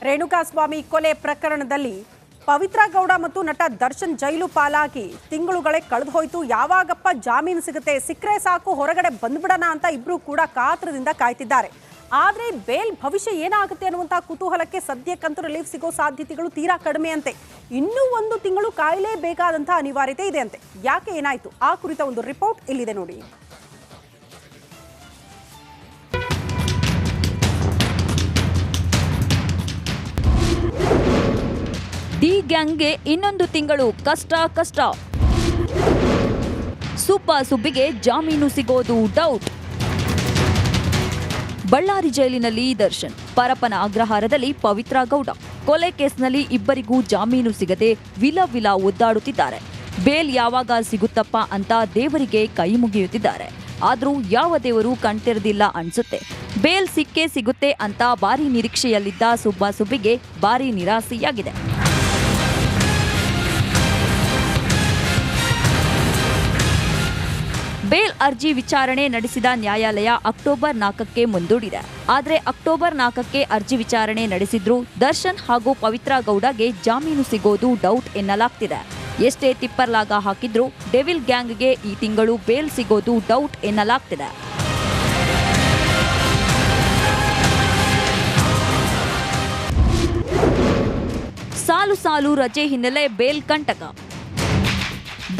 ರೇಣುಕಾಸ್ವಾಮಿ ಕೊಲೆ ಪ್ರಕರಣದಲ್ಲಿ ಪವಿತ್ರ ಗೌಡ ಮತ್ತು ನಟ ದರ್ಶನ್ ಜೈಲು ಪಾಲಾಗಿ ತಿಂಗಳುಗಳೇ ಕಳೆದು ಹೋಯಿತು. ಯಾವಾಗಪ್ಪ ಜಾಮೀನು ಸಿಗುತ್ತೆ, ಸಿಕ್ಕರೆ ಸಾಕು ಹೊರಗಡೆ ಬಂದ್ಬಿಡೋಣ ಅಂತ ಇಬ್ರು ಕೂಡ ಕಾತರದಿಂದ ಕಾಯ್ತಿದ್ದಾರೆ. ಆದರೆ ಬೇಲ್ ಭವಿಷ್ಯ ಏನಾಗುತ್ತೆ ಅನ್ನುವಂಥ ಕುತೂಹಲಕ್ಕೆ ಸದ್ಯಕ್ಕಂತೂ ರಿಲೀಫ್ ಸಿಗೋ ಸಾಧ್ಯತೆಗಳು ತೀರಾ ಕಡಿಮೆ ಅಂತೆ. ಇನ್ನೂ 1 ತಿಂಗಳು ಕಾಯಲೇಬೇಕಾದಂಥ ಅನಿವಾರ್ಯತೆ ಇದೆ ಅಂತೆ. ಯಾಕೆ ಏನಾಯಿತು ಆ ಕುರಿತ ಒಂದು ರಿಪೋರ್ಟ್ ಇಲ್ಲಿದೆ ನೋಡಿ. ಡಿ ಗ್ಯಾಂಗ್ಗೆ ಇನ್ನೊಂದು ತಿಂಗಳು ಕಷ್ಟ. ಸುಬ್ಬಿಗೆ ಜಾಮೀನು ಸಿಗೋದು ಡೌಟ್. ಬಳ್ಳಾರಿ ಜೈಲಿನಲ್ಲಿ ದರ್ಶನ್, ಪರಪ್ಪನ ಅಗ್ರಹಾರದಲ್ಲಿ ಪವಿತ್ರ ಗೌಡ ಕೊಲೆ ಕೇಸ್ನಲ್ಲಿ ಇಬ್ಬರಿಗೂ ಜಾಮೀನು ಸಿಗದೆ ವಿಲ ಒದ್ದಾಡುತ್ತಿದ್ದಾರೆ. ಬೇಲ್ ಯಾವಾಗ ಸಿಗುತ್ತಪ್ಪ ಅಂತ ದೇವರಿಗೆ ಕೈ ಮುಗಿಯುತ್ತಿದ್ದಾರೆ. ಆದ್ರೂ ಯಾವ ದೇವರು ಕಣ್ತೆರೆದಿಲ್ಲ ಅನ್ಸುತ್ತೆ. ಬೇಲ್ ಸಿಕ್ಕೇ ಸಿಗುತ್ತೆ ಅಂತ ಭಾರಿ ನಿರೀಕ್ಷೆಯಲ್ಲಿದ್ದ ಸುಬ್ಬಿಗೆ ಭಾರಿ ನಿರಾಸೆಯಾಗಿದೆ. ಬೇಲ್ ಅರ್ಜಿ ವಿಚಾರಣೆ ನಡೆಸಿದ ನ್ಯಾಯಾಲಯ ಅಕ್ಟೋಬರ್ 4ಕ್ಕೆ ಮುಂದೂಡಿದೆ. ಆದರೆ ಅಕ್ಟೋಬರ್ 4ಕ್ಕೆ ಅರ್ಜಿ ವಿಚಾರಣೆ ನಡೆಸಿದ್ರೂ ದರ್ಶನ್ ಹಾಗೂ ಪವಿತ್ರ ಗೌಡಗೆ ಜಾಮೀನು ಸಿಗೋದು ಡೌಟ್ ಎನ್ನಲಾಗ್ತಿದೆ. ಎಷ್ಟೇ ತಿಪ್ಪರ್ಲಾಗ ಹಾಕಿದ್ರೂ ಡೆವಿಲ್ ಗ್ಯಾಂಗ್ಗೆ ಈ ತಿಂಗಳು ಬೇಲ್ ಸಿಗೋದು ಡೌಟ್ ಎನ್ನಲಾಗ್ತಿದೆ. ಸಾಲು ರಜೆ ಹಿನ್ನೆಲೆ ಬೇಲ್ ಕಂಟಕ.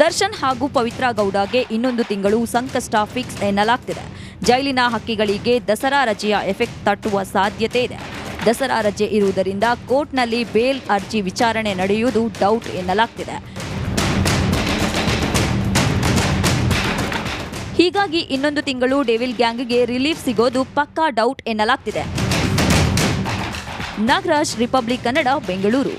ದರ್ಶನ್ ಹಾಗೂ ಪವಿತ್ರ ಗೌಡಗೆ ಇನ್ನೊಂದು ತಿಂಗಳು ಸಂಕಷ್ಟ ಫಿಕ್ಸ್ ಎನ್ನಲಾಗ್ತಿದೆ. ಜೈಲಿನ ಹಕ್ಕಿಗಳಿಗೆ ದಸರಾ ರಜೆಯ ಎಫೆಕ್ಟ್ ತಟ್ಟುವ ಸಾಧ್ಯತೆ ಇದೆ. ದಸರಾ ರಜೆ ಇರುವುದರಿಂದ ಕೋರ್ಟ್ನಲ್ಲಿ ಬೇಲ್ ಅರ್ಜಿ ವಿಚಾರಣೆ ನಡೆಯುವುದು ಡೌಟ್ ಎನ್ನಲಾಗ್ತಿದೆ. ಹೀಗಾಗಿ ಇನ್ನೊಂದು ತಿಂಗಳು ಡೆವಿಲ್ ಗ್ಯಾಂಗ್ಗೆ ರಿಲೀಫ್ ಸಿಗೋದು ಪಕ್ಕಾ ಡೌಟ್ ಎನ್ನಲಾಗ್ತಿದೆ. ನಾಗರಾಜ್, ರಿಪಬ್ಲಿಕ್ ಕನ್ನಡ, ಬೆಂಗಳೂರು.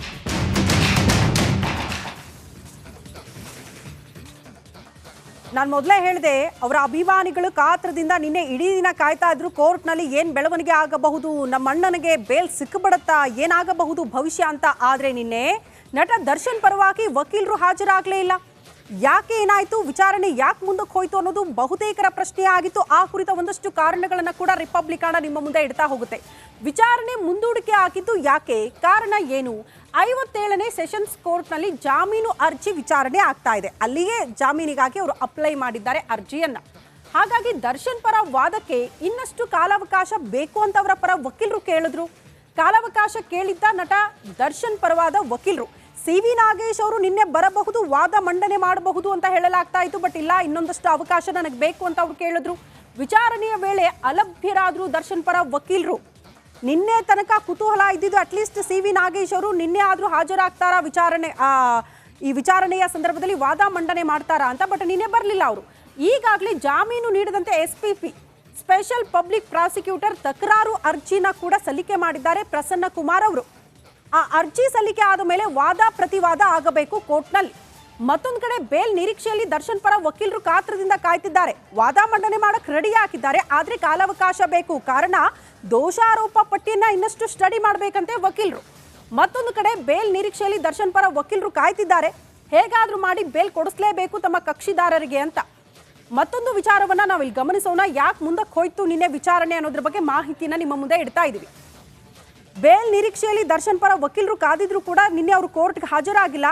ನಾನು ಮೊದಲೇ ಹೇಳಿದೆ, ಅವರ ಅಭಿಮಾನಿಗಳು ಕಾತ್ರದಿಂದ ನಿನ್ನೆ ಇಡೀ ದಿನ ಕಾಯ್ತಾ ಇದ್ರು. ಕೋರ್ಟ್ನಲ್ಲಿ ಏನು ಬೆಳವಣಿಗೆ ಆಗಬಹುದು, ನಮ್ಮ ಅಣ್ಣನಿಗೆ ಬೇಲ್ ಸಿಕ್ಕಬಿಡುತ್ತಾ, ಏನಾಗಬಹುದು ಭವಿಷ್ಯ ಅಂತ. ಆದರೆ ನಿನ್ನೆ ನಟ ದರ್ಶನ್ ಪರವಾಗಿ ವಕೀಲರು ಹಾಜರಾಗಲೇ ಇಲ್ಲ. ಯಾಕೆ ಏನಾಯಿತು, ವಿಚಾರಣೆ ಯಾಕೆ ಮುಂದಕ್ಕೆ ಹೋಯಿತು ಅನ್ನೋದು ಬಹುತೇಕರ ಪ್ರಶ್ನೆ ಆಗಿತ್ತು. ಆ ಕುರಿತ ಒಂದಷ್ಟು ಕಾರಣಗಳನ್ನು ಕೂಡ ರಿಪಬ್ಲಿಕ್ ನಿಮ್ಮ ಮುಂದೆ ಇಡ್ತಾ ಹೋಗುತ್ತೆ. ವಿಚಾರಣೆ ಮುಂದೂಡಿಕೆ ಆಗಿದ್ದು ಯಾಕೆ, ಕಾರಣ ಏನು? 57ನೇ ಸೆಷನ್ಸ್ ಕೋರ್ಟ್ನಲ್ಲಿ ಜಾಮೀನು ಅರ್ಜಿ ವಿಚಾರಣೆ ಆಗ್ತಾ ಇದೆ. ಅಲ್ಲಿಯೇ ಜಾಮೀನಿಗಾಗಿ ಅವರು ಅಪ್ಲೈ ಮಾಡಿದ್ದಾರೆ ಅರ್ಜಿಯನ್ನ. ಹಾಗಾಗಿ ದರ್ಶನ್ ಪರ ವಾದಕ್ಕೆ ಇನ್ನಷ್ಟು ಕಾಲಾವಕಾಶ ಬೇಕು ಅಂತ ಅವರ ಪರ ವಕೀಲರು ಕೇಳಿದ್ರು. ಕಾಲಾವಕಾಶ ಕೇಳಿದ್ದ ನಟ ದರ್ಶನ್ ಪರವಾದ ವಕೀಲರು CV ನಾಗೇಶ್ ಅವರು ನಿನ್ನೆ ಬರಬಹುದು, ವಾದ ಮಂಡನೆ ಮಾಡಬಹುದು ಅಂತ ಹೇಳಲಾಗ್ತಾ ಇತ್ತು. ಬಟ್ ಇಲ್ಲ, ಇನ್ನೊಂದಷ್ಟು ಅವಕಾಶ ನನಗೆ ಬೇಕು ಅಂತ ಅವ್ರು ಕೇಳಿದ್ರು. ವಿಚಾರಣೆಯ ವೇಳೆ ಅಲಭ್ಯರಾದ್ರು ದರ್ಶನ್ ಪರ ವಕೀಲರು. ನಿನ್ನೆ ತನಕ ಕುತೂಹಲ ಇದ್ದಿದ್ದು ಅಟ್ಲೀಸ್ಟ್ CV ನಾಗೇಶ್ ಅವರು ನಿನ್ನೆ ಆದರೂ ಹಾಜರಾಗ್ತಾರಾ ಈ ವಿಚಾರಣೆಯ ಸಂದರ್ಭದಲ್ಲಿ ವಾದ ಮಂಡನೆ ಮಾಡ್ತಾರಾ ಅಂತ. ಬಟ್ ನಿನ್ನೆ ಬರಲಿಲ್ಲ ಅವರು. ಈಗಾಗಲೇ ಜಾಮೀನು ನೀಡದಂತೆ SPP ಸ್ಪೆಷಲ್ ಪಬ್ಲಿಕ್ ಪ್ರಾಸಿಕ್ಯೂಟರ್ ತಕರಾರು ಅರ್ಜಿನ ಕೂಡ ಸಲ್ಲಿಕೆ ಮಾಡಿದ್ದಾರೆ ಪ್ರಸನ್ನ ಕುಮಾರ್ ಅವರು. ಆ ಅರ್ಜಿ ಸಲ್ಲಿಕೆ ಆದ ಮೇಲೆ ವಾದ ಪ್ರತಿವಾದ ಆಗಬೇಕು ಕೋರ್ಟ್ನಲ್ಲಿ. ಮತ್ತೊಂದು ಕಡೆ ಬೇಲ್ ನಿರೀಕ್ಷೆಯಲ್ಲಿ ದರ್ಶನ್ ಪರ ವಕೀಲರು ಕಾತ್ರದಿಂದ ಕಾಯ್ತಿದ್ದಾರೆ. ವಾದ ಮಂಡನೆ ಮಾಡಕ್ ರೆಡಿ ಹಾಕಿದ್ದಾರೆ, ಆದ್ರೆ ಕಾಲಾವಕಾಶ ಬೇಕು. ಕಾರಣ ದೋಷಾರೋಪ ಪಟ್ಟಿಯನ್ನ ಇನ್ನಷ್ಟು ಸ್ಟಡಿ ಮಾಡಬೇಕಂತೆ ವಕೀಲರು. ಮತ್ತೊಂದು ಕಡೆ ಬೇಲ್ ನಿರೀಕ್ಷೆಯಲ್ಲಿ ದರ್ಶನ್ ಪರ ವಕೀಲರು ಕಾಯ್ತಿದ್ದಾರೆ. ಹೇಗಾದ್ರೂ ಮಾಡಿ ಬೇಲ್ ಕೊಡಿಸಲೇಬೇಕು ತಮ್ಮ ಕಕ್ಷಿದಾರರಿಗೆ ಅಂತ. ಮತ್ತೊಂದು ವಿಚಾರವನ್ನ ನಾವಿಲ್ಲಿ ಗಮನಿಸೋಣ. ಯಾಕೆ ಮುಂದಕ್ಕೆ ಹೋಯ್ತು ನಿನ್ನೆ ವಿಚಾರಣೆ ಅನ್ನೋದ್ರ ಬಗ್ಗೆ ಮಾಹಿತಿನ ನಿಮ್ಮ ಮುಂದೆ ಇಡ್ತಾ ಇದೀವಿ. ಬೇಲ್ ನಿರೀಕ್ಷೆಯಲ್ಲಿ ದರ್ಶನ್ ಪರ ವಕೀಲರು ಕಾದಿದ್ರು ಕೂಡ ನಿನ್ನೆ ಅವರು ಕೋರ್ಟ್ಗೆ ಹಾಜರಾಗಿಲ್ಲ.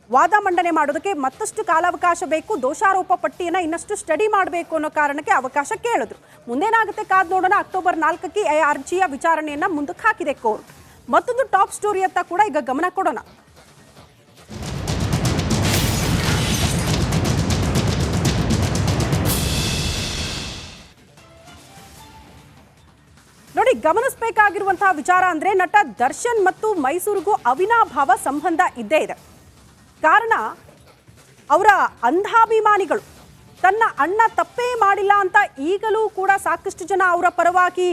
ವಾದ ಮಂಡನೆ ಮಾಡೋದಕ್ಕೆ ಮತ್ತಷ್ಟು ಕಾಲಾವಕಾಶ ಬೇಕು, ದೋಷಾರೋಪ ಪಟ್ಟಿಯನ್ನು ಇನ್ನಷ್ಟು ಸ್ಟಡಿ ಮಾಡಬೇಕು ಅನ್ನೋ ಕಾರಣಕ್ಕೆ ಅವಕಾಶ ಕೇಳಿದ್ರು. ಮುಂದೇನಾಗುತ್ತೆ ಕಾದ್ ನೋಡೋಣ. ಅಕ್ಟೋಬರ್ 4ಕ್ಕೆ ಅರ್ಜಿಯ ವಿಚಾರಣೆಯನ್ನ ಮುಂದಕ್ಕೆ ಹಾಕಿದೆ ಕೋರ್ಟ್. ಮತ್ತೊಂದು ಟಾಪ್ ಸ್ಟೋರಿ ಅಂತ ಕೂಡ ಈಗ ಗಮನ ಕೊಡೋಣ. ನೋಡಿ, ಗಮನಿಸಬೇಕಾಗಿರುವಂತಹ ವಿಚಾರ ಅಂದ್ರೆ ನಟ ದರ್ಶನ್ ಮತ್ತು ಮೈಸೂರಿಗೂ ಅವಿನಾಭಾವ ಸಂಬಂಧ ಇದ್ದೇ ಇದೆ. ಕಾರಣ ಅವರ ಅಂಧಾಭಿಮಾನಿಗಳು ತನ್ನ ಅಣ್ಣ ತಪ್ಪೇ ಮಾಡಿಲ್ಲ ಅಂತ ಈಗಲೂ ಕೂಡ ಸಾಕಷ್ಟು ಜನ ಅವರ ಪರವಾಗಿ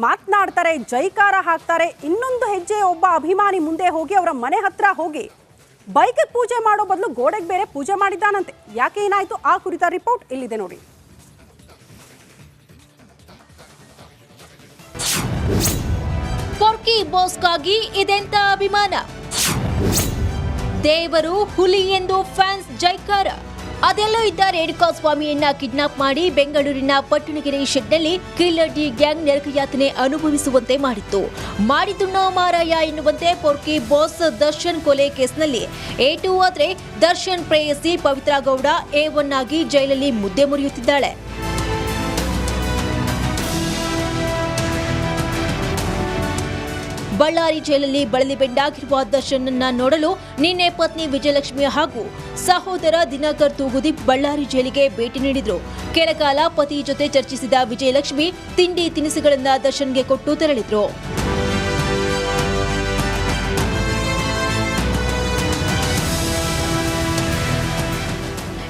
ಮಾತನಾಡ್ತಾರೆ, ಜೈಕಾರ ಹಾಕ್ತಾರೆ. ಇನ್ನೊಂದು ಹೆಜ್ಜೆ ಒಬ್ಬ ಅಭಿಮಾನಿ ಮುಂದೆ ಹೋಗಿ ಅವರ ಮನೆ ಹತ್ರ ಹೋಗಿ ಬೈಕ್ ಪೂಜೆ ಮಾಡೋ ಬದಲು ಗೋಡೆಗೆ ಬೇರೆ ಪೂಜೆ ಮಾಡಿದ್ದಾನಂತೆ. ಯಾಕೆ ಏನಾಯ್ತು ಆ ಕುರಿತ ರಿಪೋರ್ಟ್ ಇಲ್ಲಿದೆ ನೋಡಿ. ಪೊರ್ಕಿ ಬಾಸ್ಗಾಗಿ ಇದೆಂತ ಅಭಿಮಾನ, ದೇವರು ಹುಲಿ ಎಂದು ಫ್ಯಾನ್ಸ್ ಜೈಕಾರ. ಅದೆಲ್ಲೋ ಇದ್ದ ರೇಣುಕಾ ಸ್ವಾಮಿಯನ್ನ ಕಿಡ್ನಾಪ್ ಮಾಡಿ ಬೆಂಗಳೂರಿನ ಪಟ್ಟಣಗೆರೆ ಶೆಡ್ನಲ್ಲಿ ಕಿಲ್ಲರ್ ಡಿ ಗ್ಯಾಂಗ್ ನರಕಯಾತನೆ ಅನುಭವಿಸುವಂತೆ ಮಾಡಿದ್ದು ನೋ ಮಾರಾಯ ಎನ್ನುವಂತೆ ಪೊರ್ಕಿ ಬಾಸ್ ದರ್ಶನ್ ಕೊಲೆ ಕೇಸ್ನಲ್ಲಿ A2 ಆದ್ರೆ ದರ್ಶನ್ ಪ್ರೇಯಸಿ ಪವಿತ್ರ ಗೌಡ A1 ಆಗಿ ಜೈಲಲ್ಲಿ ಮುದ್ದೆ ಮುರಿಯುತ್ತಿದ್ದಾಳೆ. ಬಳ್ಳಾರಿ ಜೈಲಲ್ಲಿ ಬಳಲಿ ಬೆಂಡಾಗಿರುವ ದರ್ಶನ್ನ ನೋಡಲು ನಿನ್ನೆ ಪತ್ನಿ ವಿಜಯಲಕ್ಷ್ಮಿ ಹಾಗೂ ಸಹೋದರ ದಿನಕರ್ ತೂಗುದೀಪ್ ಬಳ್ಳಾರಿ ಜೈಲಿಗೆ ಭೇಟಿ ನೀಡಿದ್ರು. ಕೆಲಕಾಲ ಪತಿ ಜೊತೆ ಚರ್ಚಿಸಿದ ವಿಜಯಲಕ್ಷ್ಮಿ ತಿಂಡಿ ತಿನಿಸುಗಳನ್ನ ದರ್ಶನ್ಗೆ ಕೊಟ್ಟು ತೆರಳಿದ್ರು.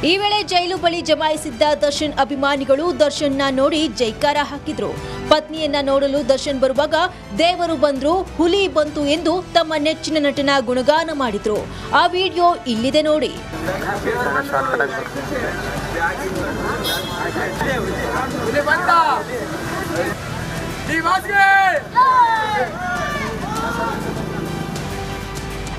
ಈ ವೇಳೆ ಜೈಲು ಬಳಿ ಜಮಾಯಿಸಿದ್ದ ದರ್ಶನ್ ಅಭಿಮಾನಿಗಳು ದರ್ಶನ್ನ ನೋಡಿ ಜೈಕಾರ ಹಾಕಿದ್ರು. ಪತ್ನಿಯನ್ನ ನೋಡಲು ದರ್ಶನ್ ಬರುವಾಗ ದೇವರು ಬಂದ್ರು, ಹುಲಿ ಬಂತು ಎಂದು ತಮ್ಮ ನೆಚ್ಚಿನ ನಟನ ಗುಣಗಾನ ಮಾಡಿದ್ರು. ಆ ವಿಡಿಯೋ ಇಲ್ಲಿದೆ ನೋಡಿ.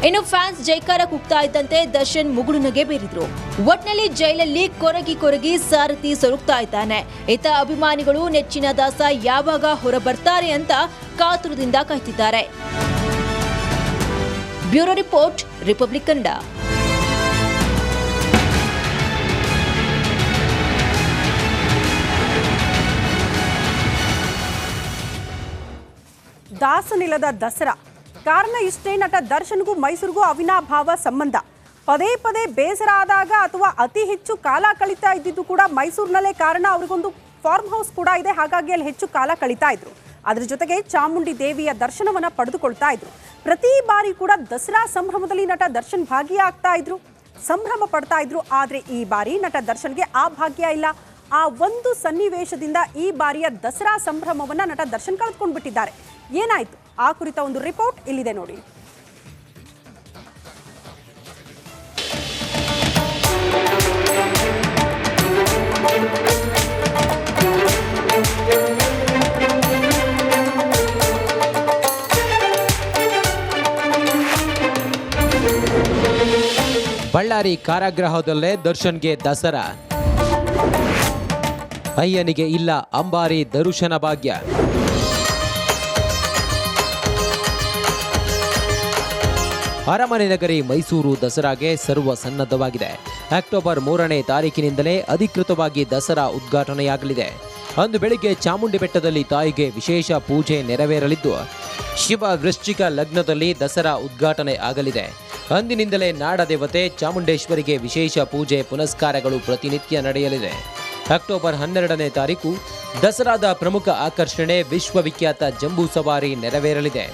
ಇನ್ನು ಫ್ಯಾನ್ಸ್ ಜೈಕಾರ ಕೂಗ್ತಾ ಇದ್ದಂತೆ ದರ್ಶನ್ ಮುಗುಳುನಗೆ ಬೀರಿದ್ರು. ಒಟ್ನಲ್ಲಿ ಜೈಲಲ್ಲಿ ಕೊರಗಿ ಸಾರಥಿ ಸೊರಗ್ತಾ ಇದ್ದಾನೆ. ಇತ ಅಭಿಮಾನಿಗಳು ನೆಚ್ಚಿನ ದಾಸ ಯಾವಾಗ ಹೊರ ಬರ್ತಾರೆ ಅಂತ ಕಾತುರದಿಂದ ಕಾಯ್ತಿದ್ದಾರೆ. Bureau report, republic Kannada. ದಾಸನಿಲ್ಲದ ದಸರಾ ಕಾರಣ ಇಷ್ಟೇ. ನಟ ದರ್ಶನ್ಗೂ ಮೈಸೂರಿಗೂ ಅವಿನಾಭಾವ ಸಂಬಂಧ. ಪದೇ ಪದೇ ಬೇಸರ ಆದಾಗ ಅಥವಾ ಅತಿ ಹೆಚ್ಚು ಕಾಲ ಕಳೀತಾ ಇದ್ದಿದ್ದು ಕೂಡ ಮೈಸೂರಿನಲ್ಲೇ ಕಾರಣ. ಅವ್ರಿಗೊಂದು ಫಾರ್ಮ್ ಹೌಸ್ ಕೂಡ ಇದೆ, ಹಾಗಾಗಿ ಅಲ್ಲಿ ಹೆಚ್ಚು ಕಾಲ ಕಳೀತಾ ಇದ್ರು. ಅದ್ರ ಜೊತೆಗೆ ಚಾಮುಂಡಿ ದೇವಿಯ ದರ್ಶನವನ್ನ ಪಡೆದುಕೊಳ್ತಾ ಇದ್ರು. ಪ್ರತಿ ಬಾರಿ ಕೂಡ ದಸರಾ ಸಂಭ್ರಮದಲ್ಲಿ ನಟ ದರ್ಶನ್ ಭಾಗಿಯಾಗ್ತಾ ಇದ್ರು, ಸಂಭ್ರಮ ಪಡ್ತಾ ಇದ್ರು. ಆದ್ರೆ ಈ ಬಾರಿ ನಟ ದರ್ಶನ್ಗೆ ಆ ಭಾಗ್ಯ ಇಲ್ಲ. ಆ ಒಂದು ಸನ್ನಿವೇಶದಿಂದ ಈ ಬಾರಿಯ ದಸರಾ ಸಂಭ್ರಮವನ್ನ ನಟ ದರ್ಶನ್ ಕಳೆದುಕೊಂಡು ಬಿಟ್ಟಿದ್ದಾರೆ. ಏನಾಯ್ತು ಆ ಕುರಿತ ಒಂದು ರಿಪೋರ್ಟ್ ಇಲ್ಲಿದೆ ನೋಡಿ. ಬಳ್ಳಾರಿ ಕಾರಾಗೃಹದಲ್ಲೇ ದರ್ಶನ್ಗೆ ದಸರಾ. ಅಯ್ಯನಿಗೆ ಇಲ್ಲ ಅಂಬಾರಿ ದರ್ಶನ ಭಾಗ್ಯ. ಅರಮನೆ ನಗರಿ ಮೈಸೂರು ದಸರಾಗೆ ಸರ್ವ ಸನ್ನದ್ಧವಾಗಿದೆ. ಅಕ್ಟೋಬರ್ 3ನೇ ತಾರೀಕಿನಿಂದಲೇ ಅಧಿಕೃತವಾಗಿ ದಸರಾ ಉದ್ಘಾಟನೆಯಾಗಲಿದೆ. ಅಂದು ಬೆಳಿಗ್ಗೆ ಚಾಮುಂಡಿ ಬೆಟ್ಟದಲ್ಲಿ ತಾಯಿಗೆ ವಿಶೇಷ ಪೂಜೆ ನೆರವೇರಲಿದ್ದು, ಶಿವ ವೃಶ್ಚಿಕ ಲಗ್ನದಲ್ಲಿ ದಸರಾ ಉದ್ಘಾಟನೆ ಆಗಲಿದೆ. ಅಂದಿನಿಂದಲೇ ನಾಡದೇವತೆ ಚಾಮುಂಡೇಶ್ವರಿಗೆ ವಿಶೇಷ ಪೂಜೆ ಪುನಸ್ಕಾರಗಳು ಪ್ರತಿನಿತ್ಯ ನಡೆಯಲಿದೆ. ಅಕ್ಟೋಬರ್ 12ನೇ ತಾರೀಕು ದಸರಾದ ಪ್ರಮುಖ ಆಕರ್ಷಣೆ ವಿಶ್ವವಿಖ್ಯಾತ ಜಂಬೂ ಸವಾರಿ ನೆರವೇರಲಿದೆ.